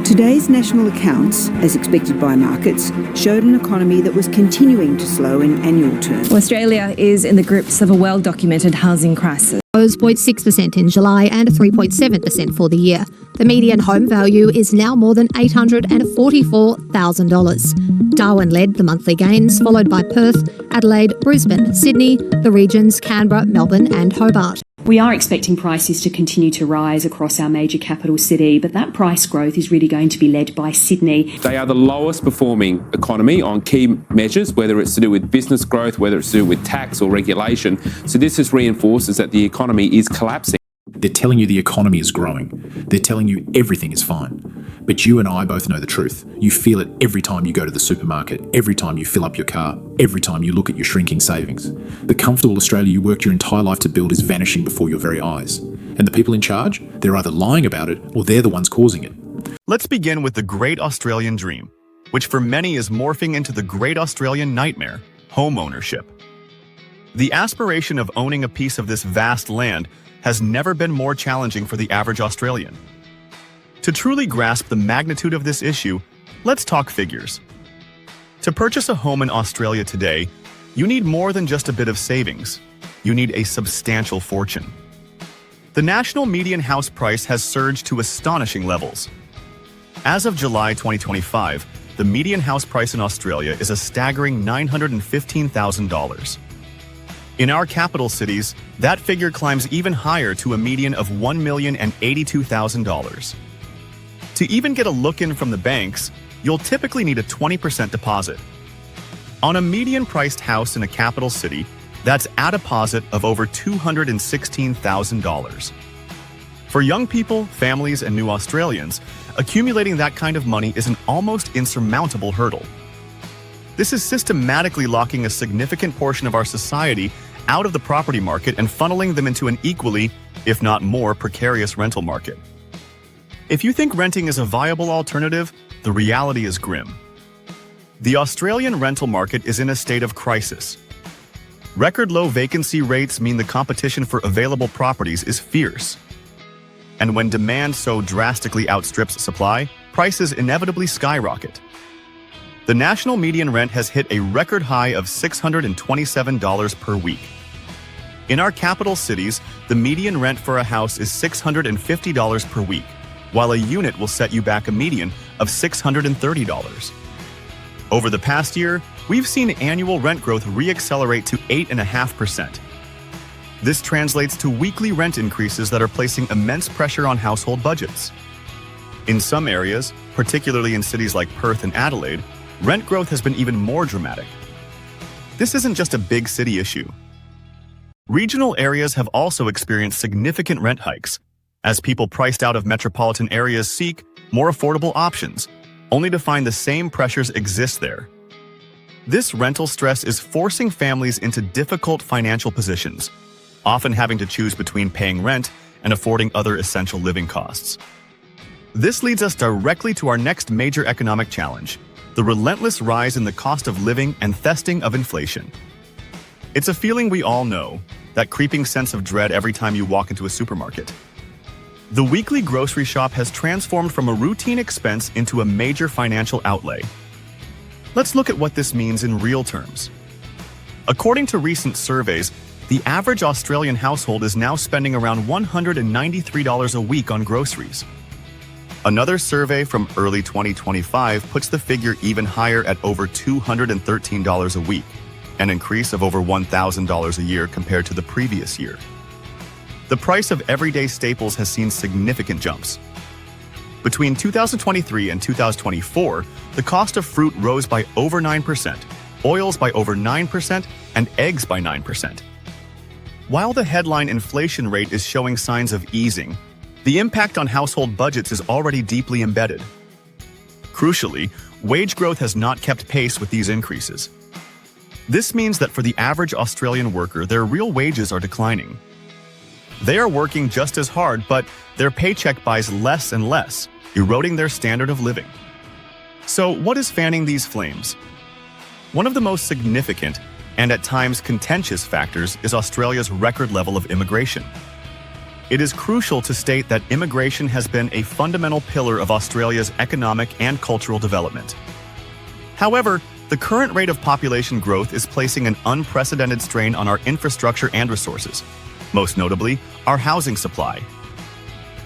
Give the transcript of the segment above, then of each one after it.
Today's national accounts, as expected by markets, showed an economy that was continuing to slow in annual terms. Australia is in the grips of a well-documented housing crisis. Rose 0.6% in July and 3.7% for the year. The median home value is now more than $844,000. Darwin led the monthly gains, followed by Perth, Adelaide, Brisbane, Sydney, the regions Canberra, Melbourne and Hobart. We are expecting prices to continue to rise across our major capital city, but that price growth is really going to be led by Sydney. They are the lowest performing economy on key measures, whether it's to do with business growth, whether it's to do with tax or regulation. So this just reinforces that the economy is collapsing. They're telling you the economy is growing. They're telling you everything is fine. But you and I both know the truth. You feel it every time you go to the supermarket, every time you fill up your car, every time you look at your shrinking savings. The comfortable Australia you worked your entire life to build is vanishing before your very eyes. And the people in charge, they're either lying about it or they're the ones causing it. Let's begin with the Great Australian Dream, which for many is morphing into the Great Australian Nightmare, homeownership. The aspiration of owning a piece of this vast land has never been more challenging for the average Australian. To truly grasp the magnitude of this issue, let's talk figures. To purchase a home in Australia today, you need more than just a bit of savings. You need a substantial fortune. The national median house price has surged to astonishing levels. As of July 2025, the median house price in Australia is a staggering $915,000. In our capital cities, that figure climbs even higher to a median of $1,082,000. To even get a look-in from the banks, you'll typically need a 20% deposit. On a median-priced house in a capital city, that's a deposit of over $216,000. For young people, families, and new Australians, accumulating that kind of money is an almost insurmountable hurdle. This is systematically locking a significant portion of our society out of the property market and funneling them into an equally, if not more, precarious rental market. If you think renting is a viable alternative, the reality is grim. The Australian rental market is in a state of crisis. Record low vacancy rates mean the competition for available properties is fierce. And when demand so drastically outstrips supply, prices inevitably skyrocket. The national median rent has hit a record high of $627 per week. In our capital cities, the median rent for a house is $650 per week, while a unit will set you back a median of $630. Over the past year, we've seen annual rent growth re-accelerate to 8.5%. This translates to weekly rent increases that are placing immense pressure on household budgets. In some areas, particularly in cities like Perth and Adelaide, rent growth has been even more dramatic. This isn't just a big city issue. Regional areas have also experienced significant rent hikes, as people priced out of metropolitan areas seek more affordable options, only to find the same pressures exist there. This rental stress is forcing families into difficult financial positions, often having to choose between paying rent and affording other essential living costs. This leads us directly to our next major economic challenge: the relentless rise in the cost of living and thesting of inflation. It's a feeling we all know, that creeping sense of dread every time you walk into a supermarket. The weekly grocery shop has transformed from a routine expense into a major financial outlay. Let's look at what this means in real terms. According to recent surveys, the average Australian household is now spending around $193 a week on groceries. Another survey from early 2025 puts the figure even higher at over $213 a week, an increase of over $1,000 a year compared to the previous year. The price of everyday staples has seen significant jumps. Between 2023 and 2024, the cost of fruit rose by over 9%, oils by over 9%, and eggs by 9%. While the headline inflation rate is showing signs of easing, the impact on household budgets is already deeply embedded. Crucially, wage growth has not kept pace with these increases. This means that for the average Australian worker, their real wages are declining. They are working just as hard, but their paycheck buys less and less, eroding their standard of living. So, what is fanning these flames? One of the most significant and at times contentious factors is Australia's record level of immigration. it is crucial to state that immigration has been a fundamental pillar of Australia's economic and cultural development. However, the current rate of population growth is placing an unprecedented strain on our infrastructure and resources, most notably, our housing supply.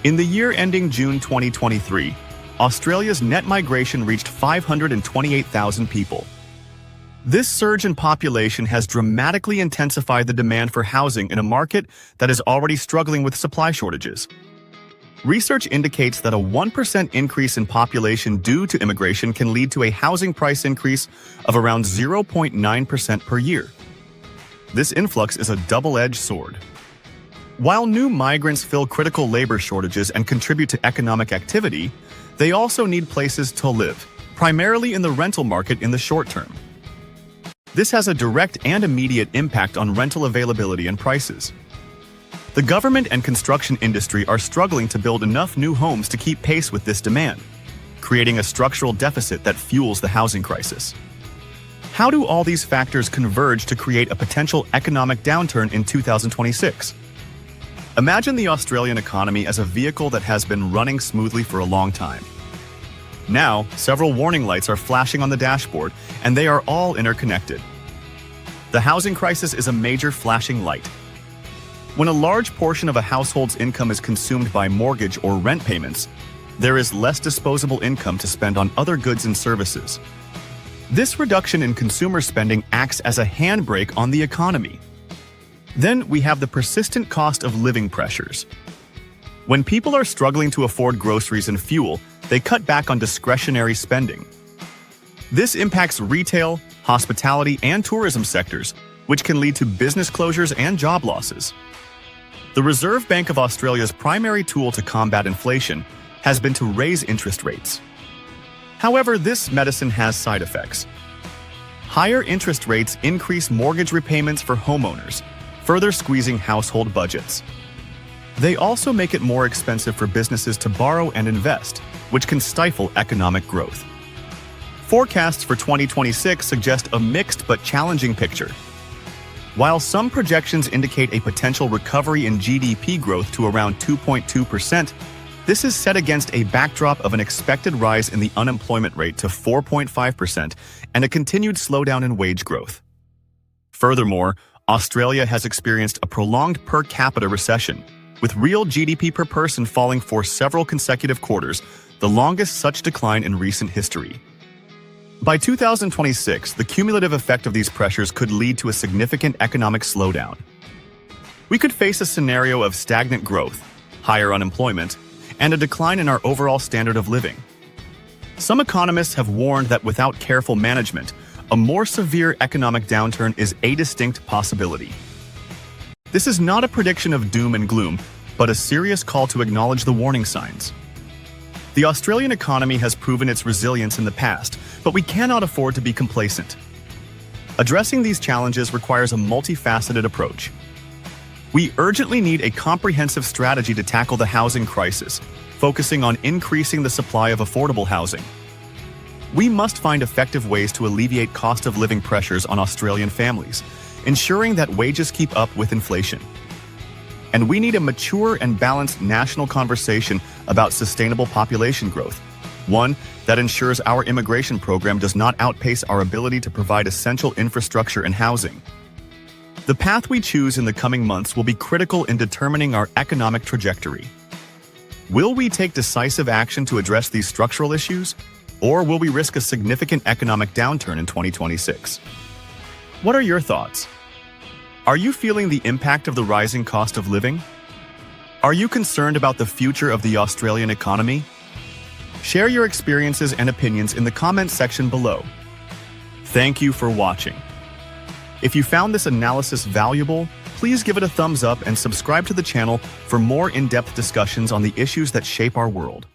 In the year ending June 2023, Australia's net migration reached 528,000 people. This surge in population has dramatically intensified the demand for housing in a market that is already struggling with supply shortages. Research indicates that a 1% increase in population due to immigration can lead to a housing price increase of around 0.9% per year. This influx is a double-edged sword. While new migrants fill critical labor shortages and contribute to economic activity, they also need places to live, primarily in the rental market in the short term. This has a direct and immediate impact on rental availability and prices. The government and construction industry are struggling to build enough new homes to keep pace with this demand, creating a structural deficit that fuels the housing crisis. How do all these factors converge to create a potential economic downturn in 2026? Imagine the Australian economy as a vehicle that has been running smoothly for a long time. Now, several warning lights are flashing on the dashboard, and they are all interconnected. The housing crisis is a major flashing light. When a large portion of a household's income is consumed by mortgage or rent payments, there is less disposable income to spend on other goods and services. This reduction in consumer spending acts as a handbrake on the economy. Then we have the persistent cost of living pressures. When people are struggling to afford groceries and fuel, they cut back on discretionary spending. This impacts retail, hospitality, and tourism sectors, which can lead to business closures and job losses. The Reserve Bank of Australia's primary tool to combat inflation has been to raise interest rates. However, this medicine has side effects. Higher interest rates increase mortgage repayments for homeowners, further squeezing household budgets. They also make it more expensive for businesses to borrow and invest, which can stifle economic growth. Forecasts for 2026 suggest a mixed but challenging picture. While some projections indicate a potential recovery in GDP growth to around 2.2%, this is set against a backdrop of an expected rise in the unemployment rate to 4.5% and a continued slowdown in wage growth. Furthermore, Australia has experienced a prolonged per-capita recession, with real GDP per person falling for several consecutive quarters, the longest such decline in recent history. By 2026, the cumulative effect of these pressures could lead to a significant economic slowdown. We could face a scenario of stagnant growth, higher unemployment, and a decline in our overall standard of living. Some economists have warned that without careful management, a more severe economic downturn is a distinct possibility. This is not a prediction of doom and gloom, but a serious call to acknowledge the warning signs. The Australian economy has proven its resilience in the past, but we cannot afford to be complacent. Addressing these challenges requires a multifaceted approach. We urgently need a comprehensive strategy to tackle the housing crisis, focusing on increasing the supply of affordable housing. We must find effective ways to alleviate cost of living pressures on Australian families, ensuring that wages keep up with inflation. And we need a mature and balanced national conversation about sustainable population growth, one that ensures our immigration program does not outpace our ability to provide essential infrastructure and housing. The path we choose in the coming months will be critical in determining our economic trajectory. Will we take decisive action to address these structural issues, or will we risk a significant economic downturn in 2026? What are your thoughts? Are you feeling the impact of the rising cost of living? Are you concerned about the future of the Australian economy? Share your experiences and opinions in the comments section below. Thank you for watching. If you found this analysis valuable, please give it a thumbs up and subscribe to the channel for more in-depth discussions on the issues that shape our world.